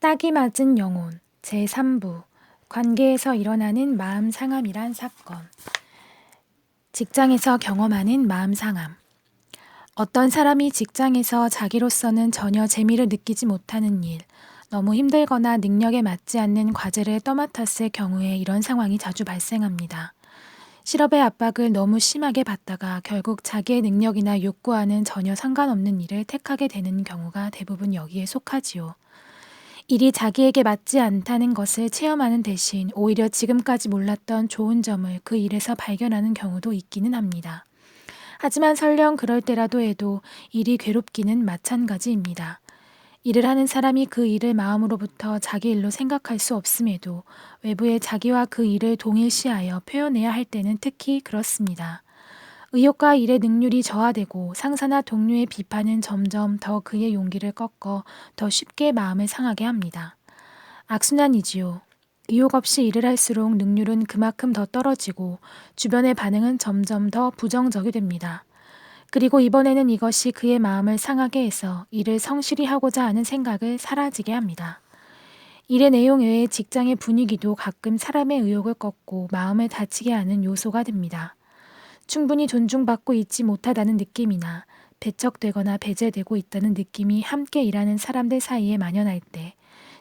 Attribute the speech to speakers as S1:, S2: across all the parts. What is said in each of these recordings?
S1: 딱이 맞은 영혼 제3부 관계에서 일어나는 마음 상함이란 사건. 직장에서 경험하는 마음 상함. 어떤 사람이 직장에서 자기로서는 전혀 재미를 느끼지 못하는 일, 너무 힘들거나 능력에 맞지 않는 과제를 떠맡았을 경우에 이런 상황이 자주 발생합니다. 실업의 압박을 너무 심하게 받다가 결국 자기의 능력이나 욕구와는 전혀 상관없는 일을 택하게 되는 경우가 대부분 여기에 속하지요. 일이 자기에게 맞지 않다는 것을 체험하는 대신 오히려 지금까지 몰랐던 좋은 점을 그 일에서 발견하는 경우도 있기는 합니다. 하지만 설령 그럴 때라도 해도 일이 괴롭기는 마찬가지입니다. 일을 하는 사람이 그 일을 마음으로부터 자기 일로 생각할 수 없음에도 외부에 자기와 그 일을 동일시하여 표현해야 할 때는 특히 그렇습니다. 의욕과 일의 능률이 저하되고 상사나 동료의 비판은 점점 더 그의 용기를 꺾어 더 쉽게 마음을 상하게 합니다. 악순환이지요. 의욕 없이 일을 할수록 능률은 그만큼 더 떨어지고 주변의 반응은 점점 더 부정적이 됩니다. 그리고 이번에는 이것이 그의 마음을 상하게 해서 일을 성실히 하고자 하는 생각을 사라지게 합니다. 일의 내용 외에 직장의 분위기도 가끔 사람의 의욕을 꺾고 마음을 다치게 하는 요소가 됩니다. 충분히 존중받고 있지 못하다는 느낌이나 배척되거나 배제되고 있다는 느낌이 함께 일하는 사람들 사이에 만연할 때,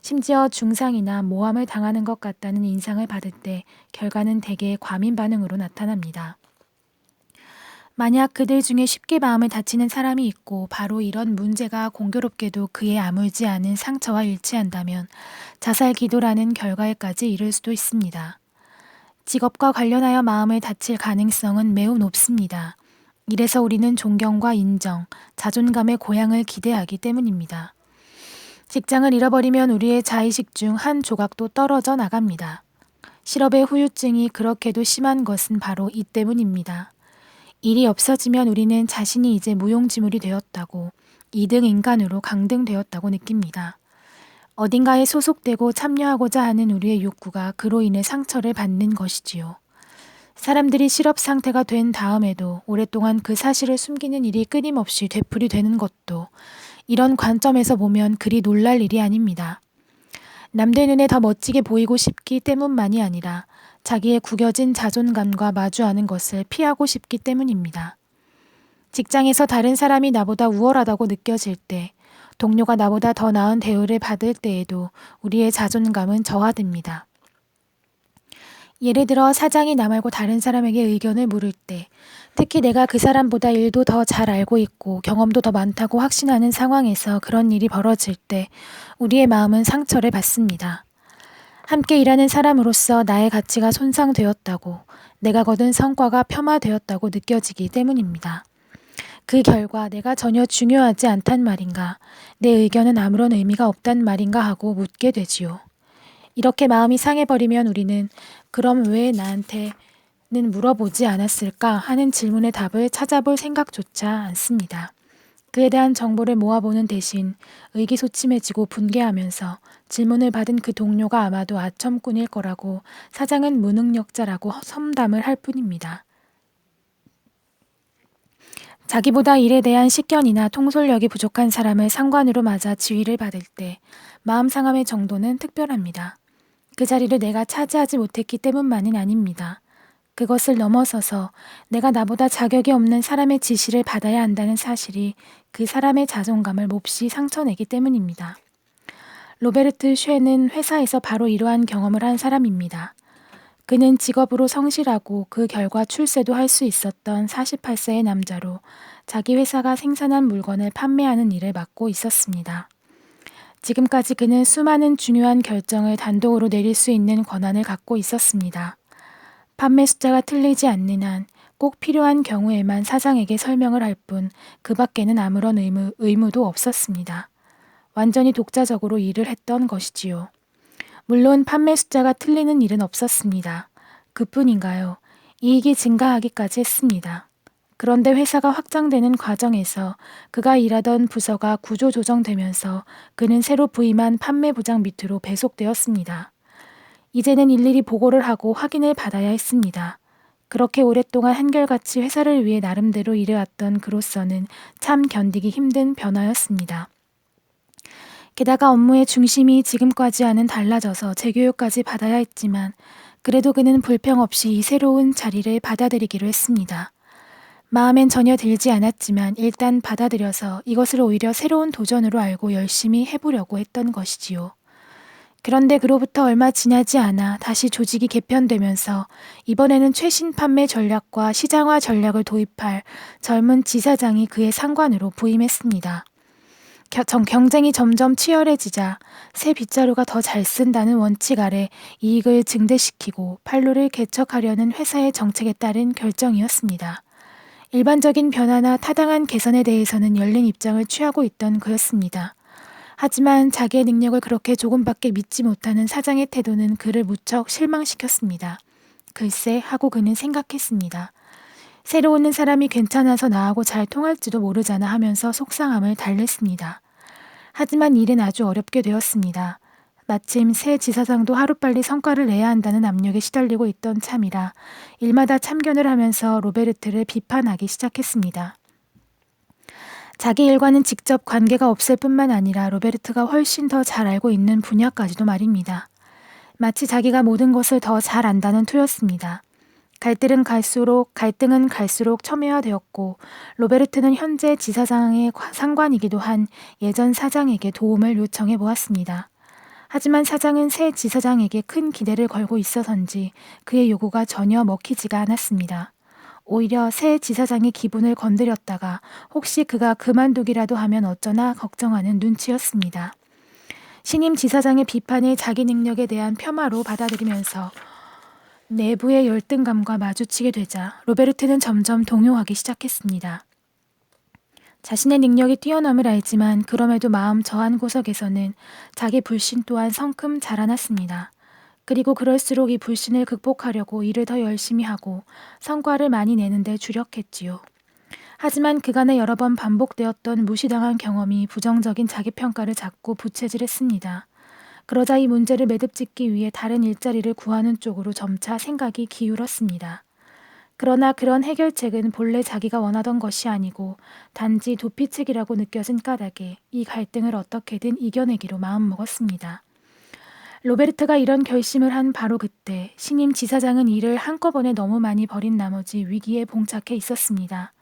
S1: 심지어 중상이나 모함을 당하는 것 같다는 인상을 받을 때 결과는 대개 과민 반응으로 나타납니다. 만약 그들 중에 쉽게 마음을 다치는 사람이 있고 바로 이런 문제가 공교롭게도 그의 아물지 않은 상처와 일치한다면 자살 기도라는 결과에까지 이를 수도 있습니다. 직업과 관련하여 마음을 다칠 가능성은 매우 높습니다. 이래서 우리는 존경과 인정, 자존감의 고향을 기대하기 때문입니다. 직장을 잃어버리면 우리의 자의식 중 한 조각도 떨어져 나갑니다. 실업의 후유증이 그렇게도 심한 것은 바로 이 때문입니다. 일이 없어지면 우리는 자신이 이제 무용지물이 되었다고, 2등 인간으로 강등되었다고 느낍니다. 어딘가에 소속되고 참여하고자 하는 우리의 욕구가 그로 인해 상처를 받는 것이지요. 사람들이 실업 상태가 된 다음에도 오랫동안 그 사실을 숨기는 일이 끊임없이 되풀이되는 것도 이런 관점에서 보면 그리 놀랄 일이 아닙니다. 남들 눈에 더 멋지게 보이고 싶기 때문만이 아니라 자기의 구겨진 자존감과 마주하는 것을 피하고 싶기 때문입니다. 직장에서 다른 사람이 나보다 우월하다고 느껴질 때, 동료가 나보다 더 나은 대우를 받을 때에도 우리의 자존감은 저하됩니다. 예를 들어 사장이 나 말고 다른 사람에게 의견을 물을 때, 특히 내가 그 사람보다 일도 더 잘 알고 있고 경험도 더 많다고 확신하는 상황에서 그런 일이 벌어질 때 우리의 마음은 상처를 받습니다. 함께 일하는 사람으로서 나의 가치가 손상되었다고, 내가 거둔 성과가 폄하되었다고 느껴지기 때문입니다. 그 결과 내가 전혀 중요하지 않단 말인가, 내 의견은 아무런 의미가 없단 말인가 하고 묻게 되지요. 이렇게 마음이 상해버리면 우리는 그럼 왜 나한테는 물어보지 않았을까 하는 질문의 답을 찾아볼 생각조차 않습니다. 그에 대한 정보를 모아보는 대신 의기소침해지고 분개하면서 질문을 받은 그 동료가 아마도 아첨꾼일 거라고, 사장은 무능력자라고 험담을 할 뿐입니다. 자기보다 일에 대한 식견이나 통솔력이 부족한 사람을 상관으로 맞아 지위를 받을 때 마음 상함의 정도는 특별합니다. 그 자리를 내가 차지하지 못했기 때문만은 아닙니다. 그것을 넘어서서 내가 나보다 자격이 없는 사람의 지시를 받아야 한다는 사실이 그 사람의 자존감을 몹시 상처내기 때문입니다. 로베르트 쉐는 회사에서 바로 이러한 경험을 한 사람입니다. 그는 직업으로 성실하고 그 결과 출세도 할 수 있었던 48세의 남자로 자기 회사가 생산한 물건을 판매하는 일을 맡고 있었습니다. 지금까지 그는 수많은 중요한 결정을 단독으로 내릴 수 있는 권한을 갖고 있었습니다. 판매 숫자가 틀리지 않는 한 꼭 필요한 경우에만 사장에게 설명을 할 뿐 그 밖에는 아무런 의무도 없었습니다. 완전히 독자적으로 일을 했던 것이지요. 물론 판매 숫자가 틀리는 일은 없었습니다. 그뿐인가요? 이익이 증가하기까지 했습니다. 그런데 회사가 확장되는 과정에서 그가 일하던 부서가 구조조정되면서 그는 새로 부임한 판매부장 밑으로 배속되었습니다. 이제는 일일이 보고를 하고 확인을 받아야 했습니다. 그렇게 오랫동안 한결같이 회사를 위해 나름대로 일해왔던 그로서는 참 견디기 힘든 변화였습니다. 게다가 업무의 중심이 지금까지와는 달라져서 재교육까지 받아야 했지만 그래도 그는 불평 없이 이 새로운 자리를 받아들이기로 했습니다. 마음엔 전혀 들지 않았지만 일단 받아들여서 이것을 오히려 새로운 도전으로 알고 열심히 해보려고 했던 것이지요. 그런데 그로부터 얼마 지나지 않아 다시 조직이 개편되면서 이번에는 최신 판매 전략과 시장화 전략을 도입할 젊은 지사장이 그의 상관으로 부임했습니다. 경쟁이 점점 치열해지자 새 빗자루가 더 잘 쓴다는 원칙 아래 이익을 증대시키고 판로를 개척하려는 회사의 정책에 따른 결정이었습니다. 일반적인 변화나 타당한 개선에 대해서는 열린 입장을 취하고 있던 그였습니다. 하지만 자기의 능력을 그렇게 조금밖에 믿지 못하는 사장의 태도는 그를 무척 실망시켰습니다. 글쎄 하고 그는 생각했습니다. 새로 오는 사람이 괜찮아서 나하고 잘 통할지도 모르잖아 하면서 속상함을 달랬습니다. 하지만 일은 아주 어렵게 되었습니다. 마침 새 지사장도 하루빨리 성과를 내야 한다는 압력에 시달리고 있던 참이라 일마다 참견을 하면서 로베르트를 비판하기 시작했습니다. 자기 일과는 직접 관계가 없을 뿐만 아니라 로베르트가 훨씬 더 잘 알고 있는 분야까지도 말입니다. 마치 자기가 모든 것을 더 잘 안다는 투였습니다. 갈등은 갈수록 첨예화되었고 로베르트는 현재 지사장의 상관이기도 한 예전 사장에게 도움을 요청해 보았습니다. 하지만 사장은 새 지사장에게 큰 기대를 걸고 있어서인지 그의 요구가 전혀 먹히지가 않았습니다. 오히려 새 지사장의 기분을 건드렸다가 혹시 그가 그만두기라도 하면 어쩌나 걱정하는 눈치였습니다. 신임 지사장의 비판을 자기 능력에 대한 폄하로 받아들이면서 내부의 열등감과 마주치게 되자 로베르트는 점점 동요하기 시작했습니다. 자신의 능력이 뛰어남을 알지만 그럼에도 마음 저 한 구석에서는 자기 불신 또한 성큼 자라났습니다. 그리고 그럴수록 이 불신을 극복하려고 일을 더 열심히 하고 성과를 많이 내는데 주력했지요. 하지만 그간에 여러 번 반복되었던 무시당한 경험이 부정적인 자기평가를 자꾸 부채질했습니다. 그러자 이 문제를 매듭짓기 위해 다른 일자리를 구하는 쪽으로 점차 생각이 기울었습니다. 그러나 그런 해결책은 본래 자기가 원하던 것이 아니고 단지 도피책이라고 느껴진 까닭에 이 갈등을 어떻게든 이겨내기로 마음먹었습니다. 로베르트가 이런 결심을 한 바로 그때 신임 지사장은 일을 한꺼번에 너무 많이 벌인 나머지 위기에 봉착해 있었습니다.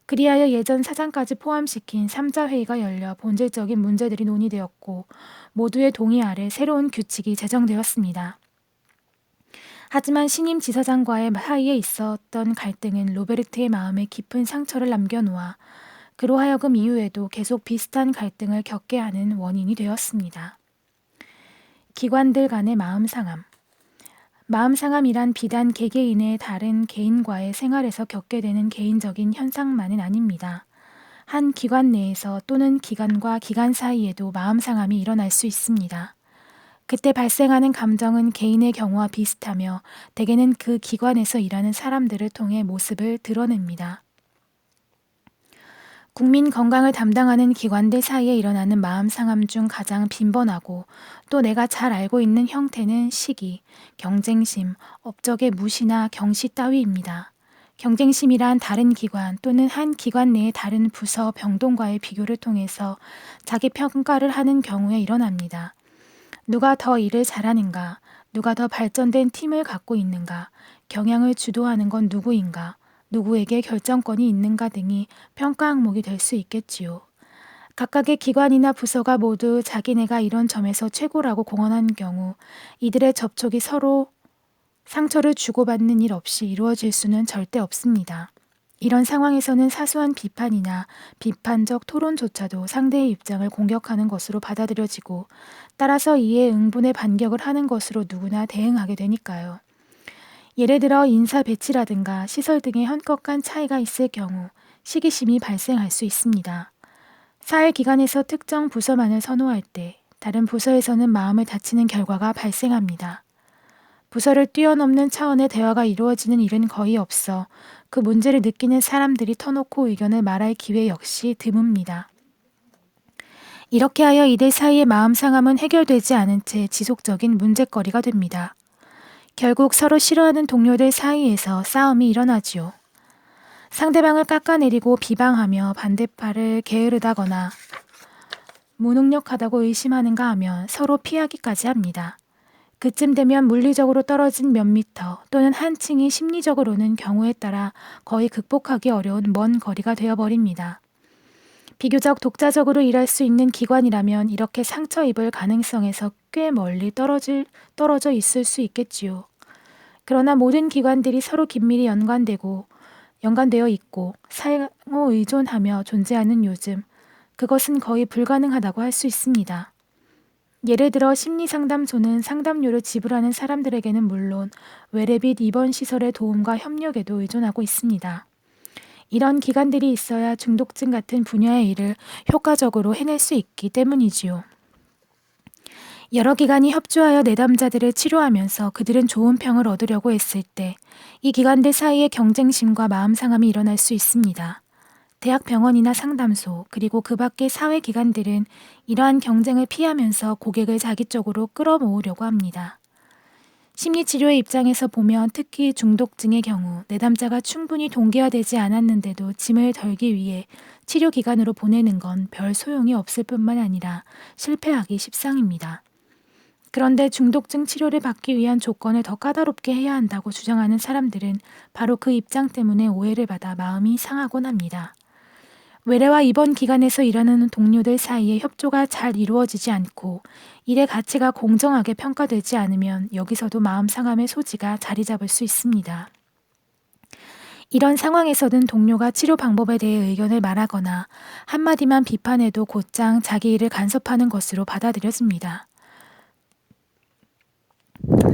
S1: 그리하여 예전 사장까지 포함시킨 3자 회의가 열려 본질적인 문제들이 논의되었고 모두의 동의 아래 새로운 규칙이 제정되었습니다. 하지만 신임 지사장과의 사이에 있었던 갈등은 로베르트의 마음에 깊은 상처를 남겨놓아 그로 하여금 이후에도 계속 비슷한 갈등을 겪게 하는 원인이 되었습니다. 기관들 간의 마음상함. 마음상함이란 비단 개개인의 다른 개인과의 생활에서 겪게 되는 개인적인 현상만은 아닙니다. 한 기관 내에서 또는 기관과 기관 사이에도 마음상함이 일어날 수 있습니다. 그때 발생하는 감정은 개인의 경우와 비슷하며 대개는 그 기관에서 일하는 사람들을 통해 모습을 드러냅니다. 국민 건강을 담당하는 기관들 사이에 일어나는 마음상함 중 가장 빈번하고 또 내가 잘 알고 있는 형태는 시기, 경쟁심, 업적의 무시나 경시 따위입니다. 경쟁심이란 다른 기관 또는 한 기관 내의 다른 부서, 병동과의 비교를 통해서 자기 평가를 하는 경우에 일어납니다. 누가 더 일을 잘하는가, 누가 더 발전된 팀을 갖고 있는가, 경영을 주도하는 건 누구인가, 누구에게 결정권이 있는가 등이 평가 항목이 될 수 있겠지요. 각각의 기관이나 부서가 모두 자기네가 이런 점에서 최고라고 공언한 경우 이들의 접촉이 서로 상처를 주고받는 일 없이 이루어질 수는 절대 없습니다. 이런 상황에서는 사소한 비판이나 비판적 토론조차도 상대의 입장을 공격하는 것으로 받아들여지고 따라서 이에 응분의 반격을 하는 것으로 누구나 대응하게 되니까요. 예를 들어 인사 배치라든가 시설 등의 현격한 차이가 있을 경우 시기심이 발생할 수 있습니다. 사회기관에서 특정 부서만을 선호할 때 다른 부서에서는 마음을 다치는 결과가 발생합니다. 부서를 뛰어넘는 차원의 대화가 이루어지는 일은 거의 없어 그 문제를 느끼는 사람들이 터놓고 의견을 말할 기회 역시 드뭅니다. 이렇게 하여 이들 사이의 마음 상함은 해결되지 않은 채 지속적인 문제거리가 됩니다. 결국 서로 싫어하는 동료들 사이에서 싸움이 일어나지요. 상대방을 깎아내리고 비방하며 반대팔을 게으르다거나 무능력하다고 의심하는가 하면 서로 피하기까지 합니다. 그쯤 되면 물리적으로 떨어진 몇 미터 또는 한 층이 심리적으로는 경우에 따라 거의 극복하기 어려운 먼 거리가 되어버립니다. 비교적 독자적으로 일할 수 있는 기관이라면 이렇게 상처 입을 가능성에서 꽤 멀리 떨어져 있을 수 있겠지요. 그러나 모든 기관들이 서로 긴밀히 연관되어 있고 상호 의존하며 존재하는 요즘, 그것은 거의 불가능하다고 할 수 있습니다. 예를 들어 심리상담소는 상담료를 지불하는 사람들에게는 물론 외래 및 입원 시설의 도움과 협력에도 의존하고 있습니다. 이런 기관들이 있어야 중독증 같은 분야의 일을 효과적으로 해낼 수 있기 때문이지요. 여러 기관이 협조하여 내담자들을 치료하면서 그들은 좋은 평을 얻으려고 했을 때 이 기관들 사이에 경쟁심과 마음 상함이 일어날 수 있습니다. 대학병원이나 상담소 그리고 그 밖의 사회기관들은 이러한 경쟁을 피하면서 고객을 자기 쪽으로 끌어모으려고 합니다. 심리치료의 입장에서 보면 특히 중독증의 경우 내담자가 충분히 동기화되지 않았는데도 짐을 덜기 위해 치료기관으로 보내는 건 별 소용이 없을 뿐만 아니라 실패하기 십상입니다. 그런데 중독증 치료를 받기 위한 조건을 더 까다롭게 해야 한다고 주장하는 사람들은 바로 그 입장 때문에 오해를 받아 마음이 상하곤 합니다. 외래와 입원 기관에서 일하는 동료들 사이에 협조가 잘 이루어지지 않고 일의 가치가 공정하게 평가되지 않으면 여기서도 마음 상함의 소지가 자리 잡을 수 있습니다. 이런 상황에서는 동료가 치료 방법에 대해 의견을 말하거나 한마디만 비판해도 곧장 자기 일을 간섭하는 것으로 받아들여집니다.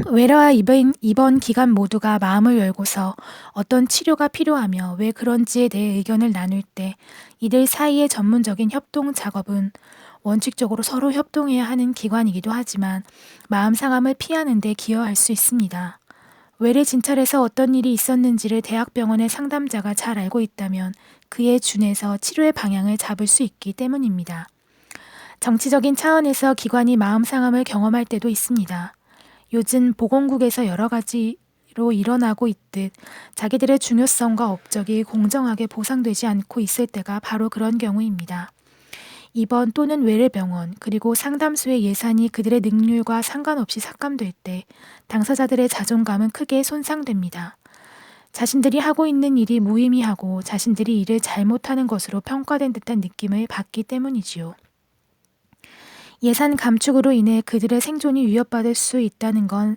S1: 외래와 입원 기관 모두가 마음을 열고서 어떤 치료가 필요하며 왜 그런지에 대해 의견을 나눌 때 이들 사이의 전문적인 협동 작업은 원칙적으로 서로 협동해야 하는 기관이기도 하지만 마음 상함을 피하는 데 기여할 수 있습니다. 외래 진찰에서 어떤 일이 있었는지를 대학병원의 상담자가 잘 알고 있다면 그에 준해서 치료의 방향을 잡을 수 있기 때문입니다. 정치적인 차원에서 기관이 마음 상함을 경험할 때도 있습니다. 요즘 보건국에서 여러 가지로 일어나고 있듯 자기들의 중요성과 업적이 공정하게 보상되지 않고 있을 때가 바로 그런 경우입니다. 입원 또는 외래병원 그리고 상담소의 예산이 그들의 능률과 상관없이 삭감될 때 당사자들의 자존감은 크게 손상됩니다. 자신들이 하고 있는 일이 무의미하고 자신들이 일을 잘못하는 것으로 평가된 듯한 느낌을 받기 때문이지요. 예산 감축으로 인해 그들의 생존이 위협받을 수 있다는 건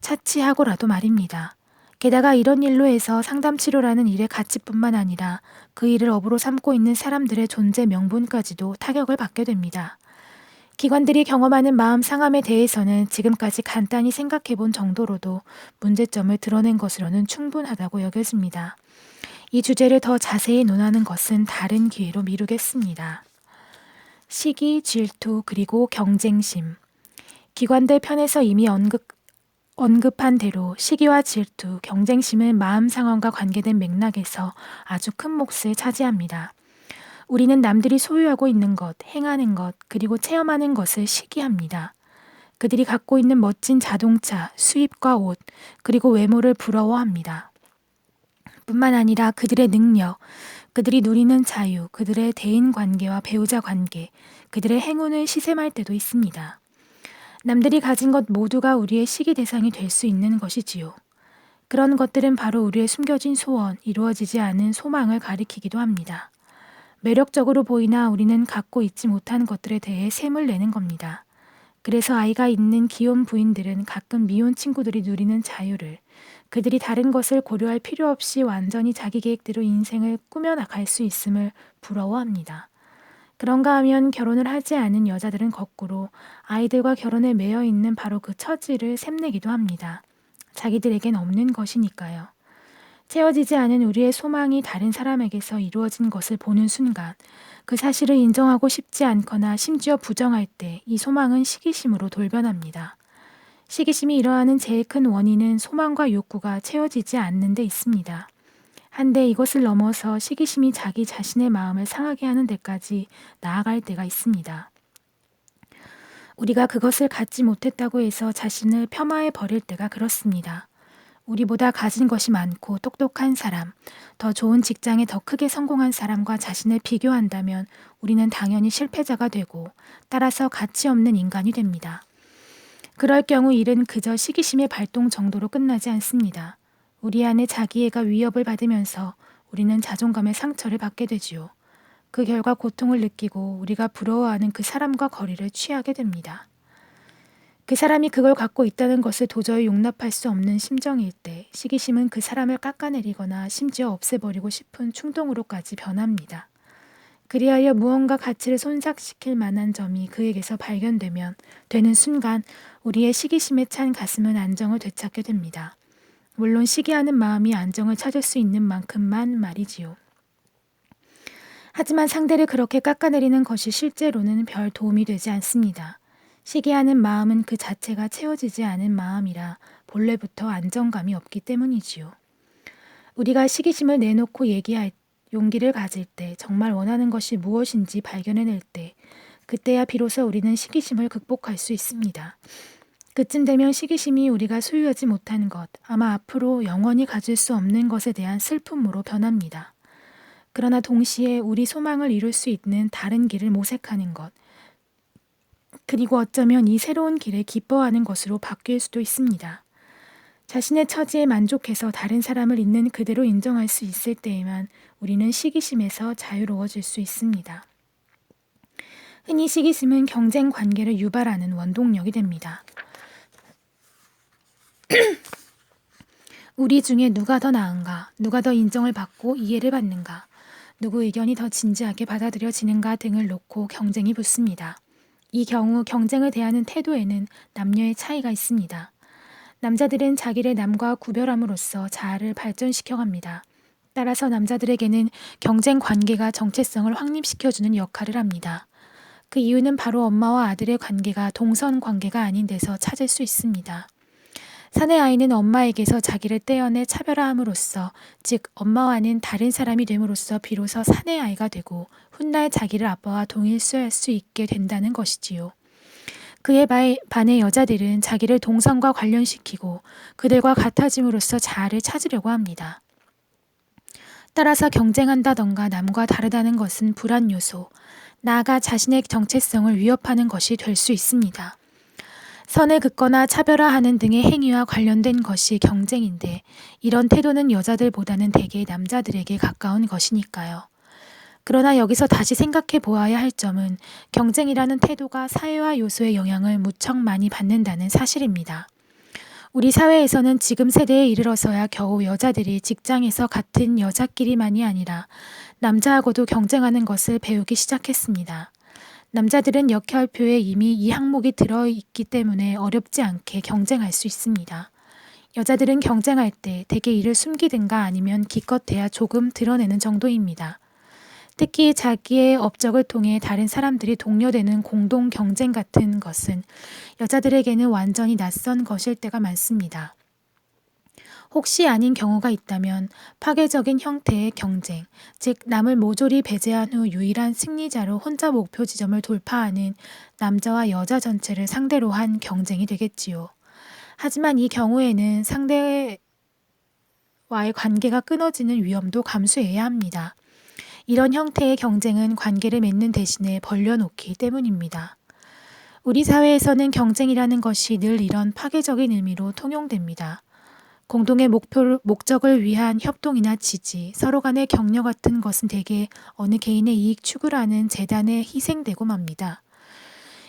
S1: 차치하고라도 말입니다. 게다가 이런 일로 해서 상담치료라는 일의 가치뿐만 아니라 그 일을 업으로 삼고 있는 사람들의 존재 명분까지도 타격을 받게 됩니다. 기관들이 경험하는 마음 상함에 대해서는 지금까지 간단히 생각해 본 정도로도 문제점을 드러낸 것으로는 충분하다고 여겨집니다. 이 주제를 더 자세히 논하는 것은 다른 기회로 미루겠습니다. 시기, 질투, 그리고 경쟁심. 기관들 편에서 이미 언급한 대로 시기와 질투, 경쟁심은 마음 상황과 관계된 맥락에서 아주 큰 몫을 차지합니다. 우리는 남들이 소유하고 있는 것, 행하는 것, 그리고 체험하는 것을 시기합니다. 그들이 갖고 있는 멋진 자동차, 수입과 옷, 그리고 외모를 부러워합니다. 뿐만 아니라 그들의 능력, 그들이 누리는 자유, 그들의 대인 관계와 배우자 관계, 그들의 행운을 시샘할 때도 있습니다. 남들이 가진 것 모두가 우리의 시기 대상이 될 수 있는 것이지요. 그런 것들은 바로 우리의 숨겨진 소원, 이루어지지 않은 소망을 가리키기도 합니다. 매력적으로 보이나 우리는 갖고 있지 못한 것들에 대해 셈을 내는 겁니다. 그래서 아이가 있는 기혼 부인들은 가끔 미혼 친구들이 누리는 자유를, 그들이 다른 것을 고려할 필요 없이 완전히 자기 계획대로 인생을 꾸며나갈 수 있음을 부러워합니다. 그런가 하면 결혼을 하지 않은 여자들은 거꾸로 아이들과 결혼에 매여 있는 바로 그 처지를 샘내기도 합니다. 자기들에겐 없는 것이니까요. 채워지지 않은 우리의 소망이 다른 사람에게서 이루어진 것을 보는 순간 그 사실을 인정하고 싶지 않거나 심지어 부정할 때 이 소망은 시기심으로 돌변합니다. 시기심이 일어나는 제일 큰 원인은 소망과 욕구가 채워지지 않는 데 있습니다. 한데 이것을 넘어서 시기심이 자기 자신의 마음을 상하게 하는 데까지 나아갈 때가 있습니다. 우리가 그것을 갖지 못했다고 해서 자신을 폄하해 버릴 때가 그렇습니다. 우리보다 가진 것이 많고 똑똑한 사람, 더 좋은 직장에 더 크게 성공한 사람과 자신을 비교한다면 우리는 당연히 실패자가 되고 따라서 가치 없는 인간이 됩니다. 그럴 경우 일은 그저 시기심의 발동 정도로 끝나지 않습니다. 우리 안에 자기애가 위협을 받으면서 우리는 자존감의 상처를 받게 되지요. 그 결과 고통을 느끼고 우리가 부러워하는 그 사람과 거리를 취하게 됩니다. 그 사람이 그걸 갖고 있다는 것을 도저히 용납할 수 없는 심정일 때 시기심은 그 사람을 깎아내리거나 심지어 없애버리고 싶은 충동으로까지 변합니다. 그리하여 무언가 가치를 손삭시킬 만한 점이 그에게서 발견되면 되는 순간 우리의 시기심에 찬 가슴은 안정을 되찾게 됩니다. 물론 시기하는 마음이 안정을 찾을 수 있는 만큼만 말이지요. 하지만 상대를 그렇게 깎아내리는 것이 실제로는 별 도움이 되지 않습니다. 시기하는 마음은 그 자체가 채워지지 않은 마음이라 본래부터 안정감이 없기 때문이지요. 우리가 시기심을 내놓고 얘기할 용기를 가질 때 정말 원하는 것이 무엇인지 발견해낼 때 그때야 비로소 우리는 시기심을 극복할 수 있습니다. 그쯤 되면 시기심이 우리가 소유하지 못하는 것, 아마 앞으로 영원히 가질 수 없는 것에 대한 슬픔으로 변합니다. 그러나 동시에 우리 소망을 이룰 수 있는 다른 길을 모색하는 것, 그리고 어쩌면 이 새로운 길을 기뻐하는 것으로 바뀔 수도 있습니다. 자신의 처지에 만족해서 다른 사람을 있는 그대로 인정할 수 있을 때에만 우리는 시기심에서 자유로워질 수 있습니다. 흔히 시기심은 경쟁 관계를 유발하는 원동력이 됩니다. 우리 중에 누가 더 나은가, 누가 더 인정을 받고 이해를 받는가, 누구 의견이 더 진지하게 받아들여지는가 등을 놓고 경쟁이 붙습니다. 이 경우 경쟁을 대하는 태도에는 남녀의 차이가 있습니다. 남자들은 자기를 남과 구별함으로써 자아를 발전시켜갑니다. 따라서 남자들에게는 경쟁 관계가 정체성을 확립시켜주는 역할을 합니다. 그 이유는 바로 엄마와 아들의 관계가 동선 관계가 아닌 데서 찾을 수 있습니다. 사내 아이는 엄마에게서 자기를 떼어내 차별화함으로써, 즉 엄마와는 다른 사람이 됨으로써 비로소 사내 아이가 되고 훗날 자기를 아빠와 동일시할 수 있게 된다는 것이지요. 그에 반해 여자들은 자기를 동성과 관련시키고 그들과 같아짐으로써 자아를 찾으려고 합니다. 따라서 경쟁한다던가 남과 다르다는 것은 불안 요소, 나아가 자신의 정체성을 위협하는 것이 될 수 있습니다. 선을 긋거나 차별화하는 등의 행위와 관련된 것이 경쟁인데 이런 태도는 여자들보다는 대개 남자들에게 가까운 것이니까요. 그러나 여기서 다시 생각해 보아야 할 점은 경쟁이라는 태도가 사회화 요소의 영향을 무척 많이 받는다는 사실입니다. 우리 사회에서는 지금 세대에 이르러서야 겨우 여자들이 직장에서 같은 여자끼리만이 아니라 남자하고도 경쟁하는 것을 배우기 시작했습니다. 남자들은 역할표에 이미 이 항목이 들어있기 때문에 어렵지 않게 경쟁할 수 있습니다. 여자들은 경쟁할 때 대개 이를 숨기든가 아니면 기껏해야 조금 드러내는 정도입니다. 특히 자기의 업적을 통해 다른 사람들이 동료되는 공동 경쟁 같은 것은 여자들에게는 완전히 낯선 것일 때가 많습니다. 혹시 아닌 경우가 있다면 파괴적인 형태의 경쟁, 즉 남을 모조리 배제한 후 유일한 승리자로 혼자 목표 지점을 돌파하는 남자와 여자 전체를 상대로 한 경쟁이 되겠지요. 하지만 이 경우에는 상대와의 관계가 끊어지는 위험도 감수해야 합니다. 이런 형태의 경쟁은 관계를 맺는 대신에 벌려놓기 때문입니다. 우리 사회에서는 경쟁이라는 것이 늘 이런 파괴적인 의미로 통용됩니다. 공동의 목적을 위한 협동이나 지지, 서로 간의 격려 같은 것은 대개 어느 개인의 이익 추구라는 재단에 희생되고 맙니다.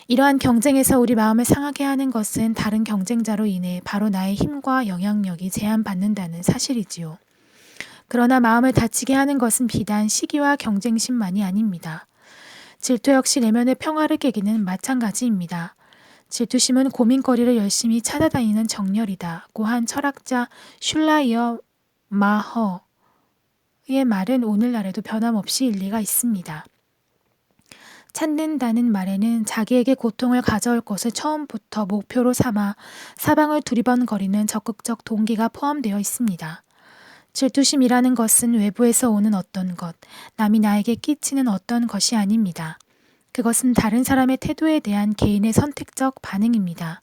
S1: 이러한 경쟁에서 우리 마음을 상하게 하는 것은 다른 경쟁자로 인해 바로 나의 힘과 영향력이 제한받는다는 사실이지요. 그러나 마음을 다치게 하는 것은 비단 시기와 경쟁심만이 아닙니다. 질투 역시 내면의 평화를 깨기는 마찬가지입니다. 질투심은 고민거리를 열심히 찾아다니는 정열이다고 한 철학자 슐라이어 마허의 말은 오늘날에도 변함없이 일리가 있습니다. 찾는다는 말에는 자기에게 고통을 가져올 것을 처음부터 목표로 삼아 사방을 두리번거리는 적극적 동기가 포함되어 있습니다. 질투심이라는 것은 외부에서 오는 어떤 것, 남이 나에게 끼치는 어떤 것이 아닙니다. 그것은 다른 사람의 태도에 대한 개인의 선택적 반응입니다.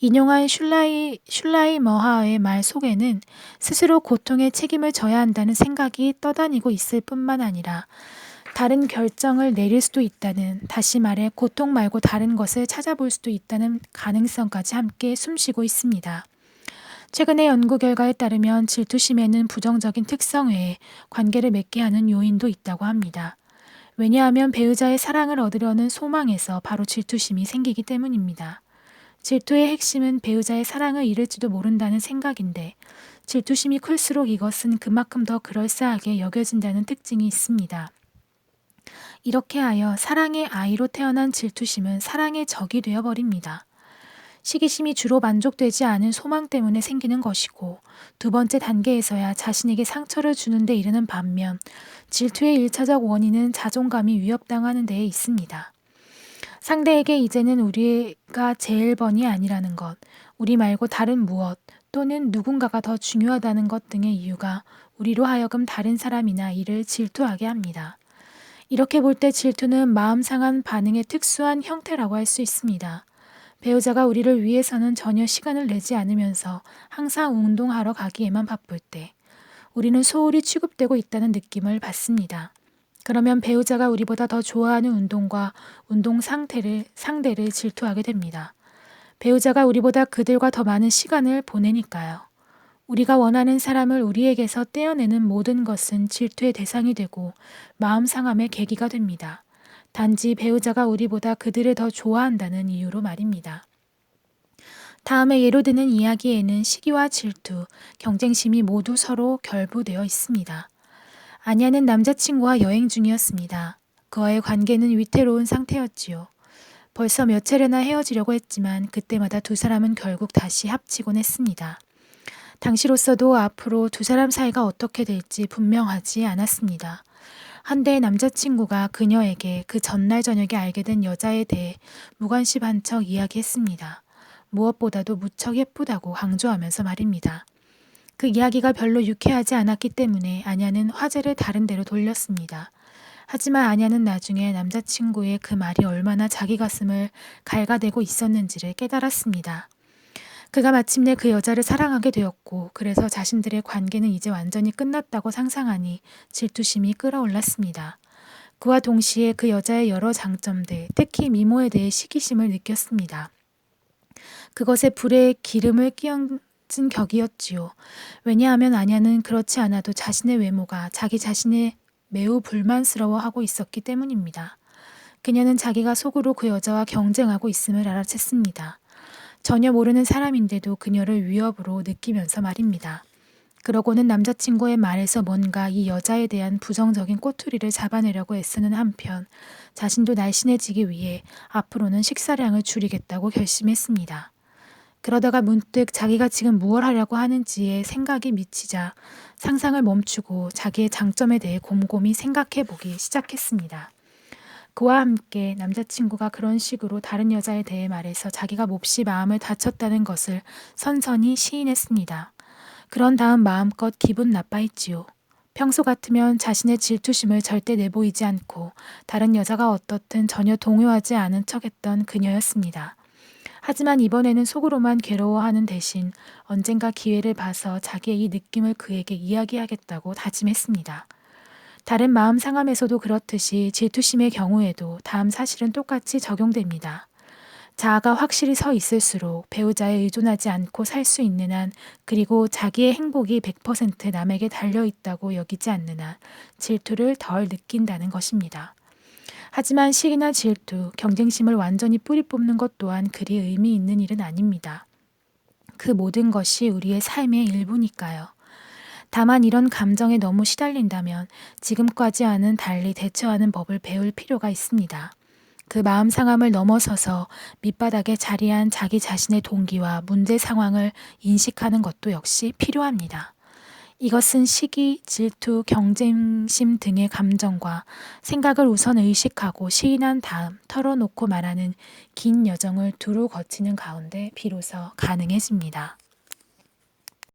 S1: 인용한 슐라이머하의 말 속에는 스스로 고통의 책임을 져야 한다는 생각이 떠다니고 있을 뿐만 아니라 다른 결정을 내릴 수도 있다는, 다시 말해 고통 말고 다른 것을 찾아볼 수도 있다는 가능성까지 함께 숨쉬고 있습니다. 최근의 연구 결과에 따르면 질투심에는 부정적인 특성 외에 관계를 맺게 하는 요인도 있다고 합니다. 왜냐하면 배우자의 사랑을 얻으려는 소망에서 바로 질투심이 생기기 때문입니다. 질투의 핵심은 배우자의 사랑을 잃을지도 모른다는 생각인데, 질투심이 클수록 이것은 그만큼 더 그럴싸하게 여겨진다는 특징이 있습니다. 이렇게 하여 사랑의 아이로 태어난 질투심은 사랑의 적이 되어버립니다. 시기심이 주로 만족되지 않은 소망 때문에 생기는 것이고, 두 번째 단계에서야 자신에게 상처를 주는 데 이르는 반면, 질투의 1차적 원인은 자존감이 위협당하는 데에 있습니다. 상대에게 이제는 우리가 제일 번이 아니라는 것, 우리 말고 다른 무엇, 또는 누군가가 더 중요하다는 것 등의 이유가 우리로 하여금 다른 사람이나 일을 질투하게 합니다. 이렇게 볼 때 질투는 마음 상한 반응의 특수한 형태라고 할 수 있습니다. 배우자가 우리를 위해서는 전혀 시간을 내지 않으면서 항상 운동하러 가기에만 바쁠 때 우리는 소홀히 취급되고 있다는 느낌을 받습니다. 그러면 배우자가 우리보다 더 좋아하는 운동과 운동 상대를 질투하게 됩니다. 배우자가 우리보다 그들과 더 많은 시간을 보내니까요. 우리가 원하는 사람을 우리에게서 떼어내는 모든 것은 질투의 대상이 되고 마음 상함의 계기가 됩니다. 단지 배우자가 우리보다 그들을 더 좋아한다는 이유로 말입니다. 다음에 예로 드는 이야기에는 시기와 질투, 경쟁심이 모두 서로 결부되어 있습니다. 아냐는 남자친구와 여행 중이었습니다. 그와의 관계는 위태로운 상태였지요. 벌써 몇 차례나 헤어지려고 했지만 그때마다 두 사람은 결국 다시 합치곤 했습니다. 당시로서도 앞으로 두 사람 사이가 어떻게 될지 분명하지 않았습니다. 한때 남자친구가 그녀에게 그 전날 저녁에 알게 된 여자에 대해 무관심한 척 이야기했습니다. 무엇보다도 무척 예쁘다고 강조하면서 말입니다. 그 이야기가 별로 유쾌하지 않았기 때문에 아냐는 화제를 다른 데로 돌렸습니다. 하지만 아냐는 나중에 남자친구의 그 말이 얼마나 자기 가슴을 갉아대고 있었는지를 깨달았습니다. 그가 마침내 그 여자를 사랑하게 되었고, 그래서 자신들의 관계는 이제 완전히 끝났다고 상상하니 질투심이 끌어올랐습니다. 그와 동시에 그 여자의 여러 장점들, 특히 미모에 대해 시기심을 느꼈습니다. 그것에 불에 기름을 끼얹은 격이었지요. 왜냐하면 아냐는 그렇지 않아도 자신의 외모가 자기 자신에 매우 불만스러워하고 있었기 때문입니다. 그녀는 자기가 속으로 그 여자와 경쟁하고 있음을 알아챘습니다. 전혀 모르는 사람인데도 그녀를 위협으로 느끼면서 말입니다. 그러고는 남자친구의 말에서 뭔가 이 여자에 대한 부정적인 꼬투리를 잡아내려고 애쓰는 한편 자신도 날씬해지기 위해 앞으로는 식사량을 줄이겠다고 결심했습니다. 그러다가 문득 자기가 지금 무엇 하려고 하는지에 생각이 미치자 상상을 멈추고 자기의 장점에 대해 곰곰이 생각해 보기 시작했습니다. 그와 함께 남자친구가 그런 식으로 다른 여자에 대해 말해서 자기가 몹시 마음을 다쳤다는 것을 선선히 시인했습니다. 그런 다음 마음껏 기분 나빠했지요. 평소 같으면 자신의 질투심을 절대 내보이지 않고 다른 여자가 어떻든 전혀 동요하지 않은 척했던 그녀였습니다. 하지만 이번에는 속으로만 괴로워하는 대신 언젠가 기회를 봐서 자기의 이 느낌을 그에게 이야기하겠다고 다짐했습니다. 다른 마음 상함에서도 그렇듯이 질투심의 경우에도 다음 사실은 똑같이 적용됩니다. 자아가 확실히 서 있을수록 배우자에 의존하지 않고 살 수 있는 한, 그리고 자기의 행복이 100% 남에게 달려있다고 여기지 않는 한 질투를 덜 느낀다는 것입니다. 하지만 시기나 질투, 경쟁심을 완전히 뿌리 뽑는 것 또한 그리 의미 있는 일은 아닙니다. 그 모든 것이 우리의 삶의 일부니까요. 다만 이런 감정에 너무 시달린다면 지금까지와는 달리 대처하는 법을 배울 필요가 있습니다. 그 마음 상함을 넘어서서 밑바닥에 자리한 자기 자신의 동기와 문제 상황을 인식하는 것도 역시 필요합니다. 이것은 시기, 질투, 경쟁심 등의 감정과 생각을 우선 의식하고 시인한 다음 털어놓고 말하는 긴 여정을 두루 거치는 가운데 비로소 가능해집니다.